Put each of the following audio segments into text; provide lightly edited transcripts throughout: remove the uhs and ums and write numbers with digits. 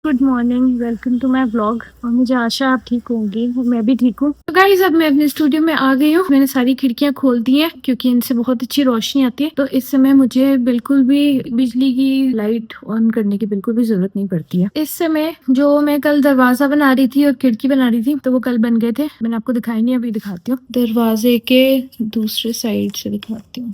Good morning, welcome to my vlog. और मुझे आशा आप ठीक होंगी, मैं भी ठीक हूँ। तो गाइस, अब मैं अपने स्टूडियो में आ गई हूँ। मैंने सारी खिड़कियाँ खोल दी हैं क्योंकि इनसे बहुत अच्छी रोशनी आती है। तो इस समय मुझे बिल्कुल भी बिजली की लाइट ऑन करने की बिल्कुल भी जरूरत नहीं पड़ती है। इस समय जो मैं कल दरवाजा बना रही थी और खिड़की बना रही थी, तो वो कल बन गए थे। मैंने आपको दिखाई नहीं, अभी दिखाती हूँ। दरवाजे के दूसरे साइड से दिखाती हूँ।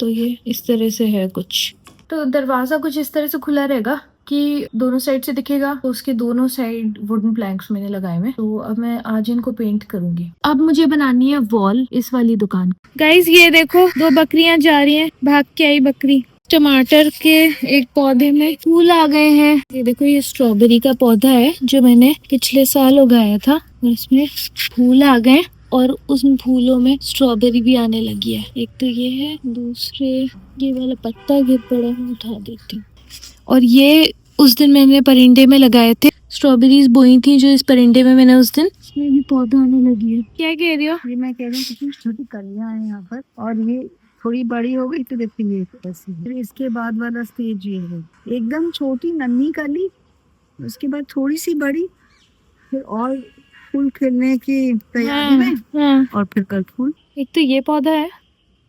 तो ये इस तरह से है कुछ। तो दरवाजा कुछ इस तरह से खुला रहेगा कि दोनों साइड से दिखेगा। तो उसके दोनों साइड वुडन प्लैंक्स मैंने लगाए हुए। तो अब मैं आज इनको पेंट करूंगी। अब मुझे बनानी है वॉल इस वाली दुकान। गाइस, ये देखो, 2 बकरियां जा रही हैं। भाग के आई बकरी। टमाटर के एक पौधे में फूल आ गए हैं। ये देखो, ये स्ट्रॉबेरी का पौधा है जो मैंने पिछले साल उगाया था और इसमें फूल आ गए और उस फूलों में स्ट्रॉबेरी भी आने लगी है। एक तो ये है, दूसरे ये वाला पत्ता गिर पड़ा है, उठा देती हूँ। और ये उस दिन मैंने परिंदे में लगाए थे, स्ट्रॉबेरीज बोई थी जो इस परिंदे में मैंने उस दिन। इसमें भी पौधा आने लगी है। क्या कह रही हो? ये मैं कह रही हूँ कितनी छोटी कलियां हैं यहाँ पर, और ये थोड़ी बड़ी हो गई तो देखते ये कैसी है। फिर इसके बाद वाला स्टेज ये है, एकदम छोटी नन्ही कली, उसके बाद थोड़ी सी बड़ी, फिर और फूल खिलने की तैयारी में, और फिर कल फूल। एक तो ये पौधा है,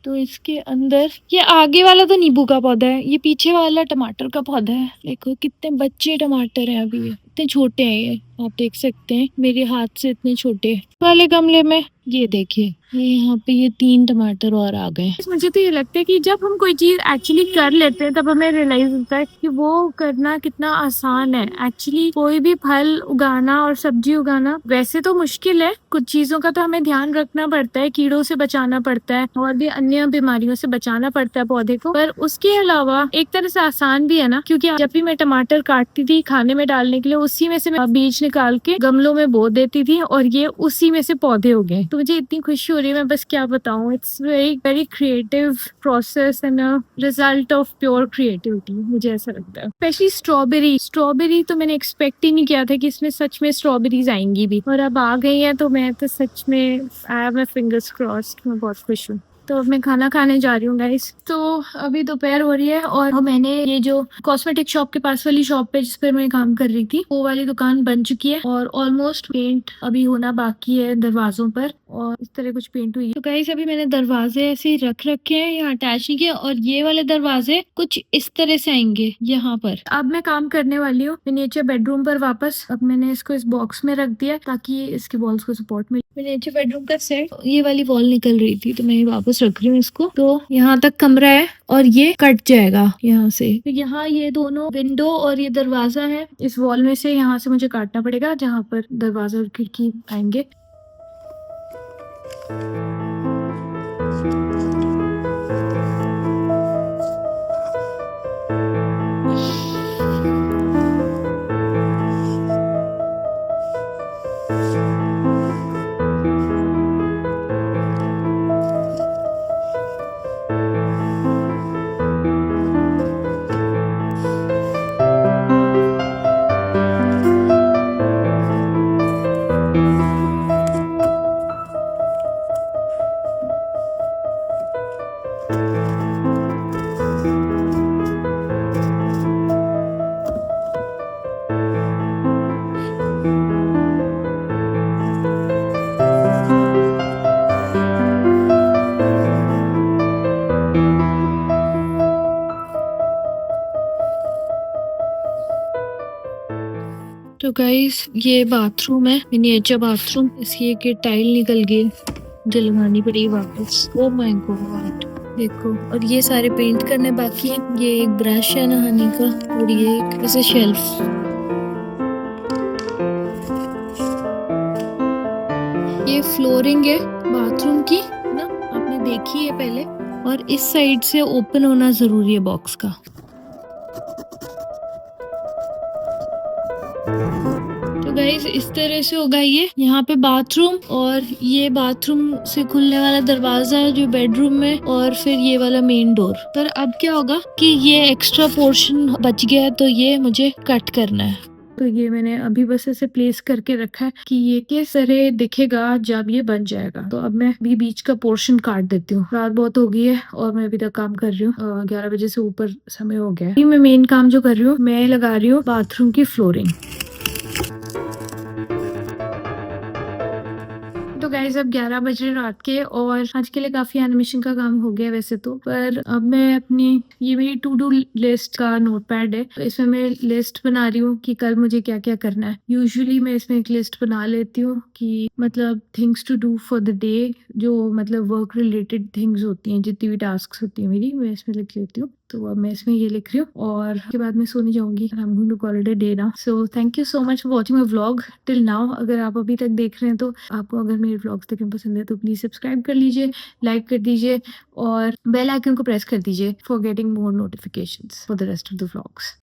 तो इसके अंदर ये आगे वाला तो नींबू का पौधा है, ये पीछे वाला टमाटर का पौधा है। देखो कितने बच्चे टमाटर हैं अभी, ये इतने छोटे हैं। ये आप देख सकते हैं, मेरे हाथ से इतने छोटे वाले गमले में। ये देखिए, ये यहाँ पे ये 3 टमाटर और आ गए। मुझे तो ये लगता है कि जब हम कोई चीज एक्चुअली कर लेते हैं तब हमें रियलाइज होता है कि वो करना कितना आसान है। एक्चुअली कोई भी फल उगाना और सब्जी उगाना वैसे तो मुश्किल है। कुछ चीजों का तो हमें ध्यान रखना पड़ता है, कीड़ों से बचाना पड़ता है और भी अन्य बीमारियों से बचाना पड़ता है पौधे को। पर उसके अलावा एक तरह से आसान भी है ना, क्योंकि जब भी मैं टमाटर काटती थी खाने में डालने के लिए, उसी में से मैं बीज निकाल के गमलों में बो देती थी और ये उसी में से पौधे हो गए। तो मुझे इतनी खुशी हो रही है, मैं बस क्या बताऊं। It's very very creative process and result of pure creativity, मुझे ऐसा लगता है। स्पेशली स्ट्रॉबेरी तो मैंने एक्सपेक्ट ही नहीं किया था कि इसमें सच में स्ट्रॉबेरीज आएंगी भी, और अब आ गई है। तो मैं तो सच में I have my fingers crossed, मैं बहुत खुश हूँ। तो अब मैं खाना खाने जा रही हूँ गाइस। तो अभी दोपहर हो रही है और मैंने ये जो कॉस्मेटिक शॉप के पास वाली शॉप पे जिस पर मैं काम कर रही थी, वो वाली दुकान बन चुकी है और ऑलमोस्ट पेंट अभी होना बाकी है दरवाजों पर, और इस तरह कुछ पेंट हुई है। तो गाइस, अभी मैंने दरवाजे ऐसे ही रख रखे हैं, यहाँ अटैच नहीं किया, और ये वाले दरवाजे कुछ इस तरह से आएंगे यहाँ पर। अब मैं काम करने वाली हूँ मिनिएचर बेडरूम पर वापस। अब मैंने इसको इस बॉक्स में रख दिया ताकि इसकी वॉल्स को सपोर्ट मिले। मिनिएचर बेडरूम का सेट, ये वाली वॉल निकल रही थी तो मैं वापस रख रही हूँ इसको। तो यहाँ तक कमरा है और ये कट जाएगा यहाँ से। तो यहाँ ये दोनों विंडो और ये दरवाजा है, इस वॉल में से यहाँ से मुझे काटना पड़ेगा जहाँ पर दरवाजा और खिड़की आएंगे। तो गाइस, ये बाथरूम है, मिनिएचर बाथरूम। इसकी एक टाइल निकल गई, मुझे लगानी पड़ेगी वापस। ओह माय गॉड, देखो। और ये सारे पेंट करने बाकी है। ये एक ब्रश है नहाने का, और ये एक ऐसे शेल्फ। ये फ्लोरिंग है बाथरूम की ना, आपने देखी है पहले। और इस साइड से ओपन होना जरूरी है बॉक्स का। तो गाइस, इस तरह से होगा ये। यहाँ पे बाथरूम, और ये बाथरूम से खुलने वाला दरवाजा है जो बेडरूम में, और फिर ये वाला मेन डोर। पर अब क्या होगा कि ये एक्स्ट्रा पोर्शन बच गया है, तो ये मुझे कट करना है। तो ये मैंने अभी बस ऐसे प्लेस करके रखा है कि ये किस तरह दिखेगा जब ये बन जाएगा। तो अब मैं भी बीच का पोर्शन काट देती हूँ। रात बहुत हो गई है और मैं अभी तक काम कर रही हूँ। 11 बजे से ऊपर समय हो गया है। अभी मैं मेन काम जो कर रही हूँ, मैं लगा रही हूँ बाथरूम की फ्लोरिंग। तो गाइस अब 11 बज रहे रात के और आज के लिए काफी एनिमेशन का काम हो गया वैसे तो, पर अब मैं अपनी ये मेरी टू डू लिस्ट का नोटपैड है, तो इसमें मैं लिस्ट बना रही हूँ कि कल मुझे क्या क्या करना है। यूजुअली मैं इसमें एक लिस्ट बना लेती हूँ कि मतलब things to do for the day, जो मतलब वर्क रिलेटेड थिंग्स होती हैं, जितनी भी टास्क होती है मेरी, मैं इसमें लिख लेती हूँ। तो अब मैं इसमें ये लिख रही हूँ और उसके बाद मैं सोने जाऊंगी। I am going to call it a day now. So thank you so much for watching my vlog till now. अगर आप अभी तक देख रहे हैं तो आपको अगर मेरे व्लॉग्स देखना पसंद है तो प्लीज सब्सक्राइब कर लीजिए, लाइक कर दीजिए और बेल आइकन को प्रेस कर दीजिए for getting more notifications for the rest of the vlogs.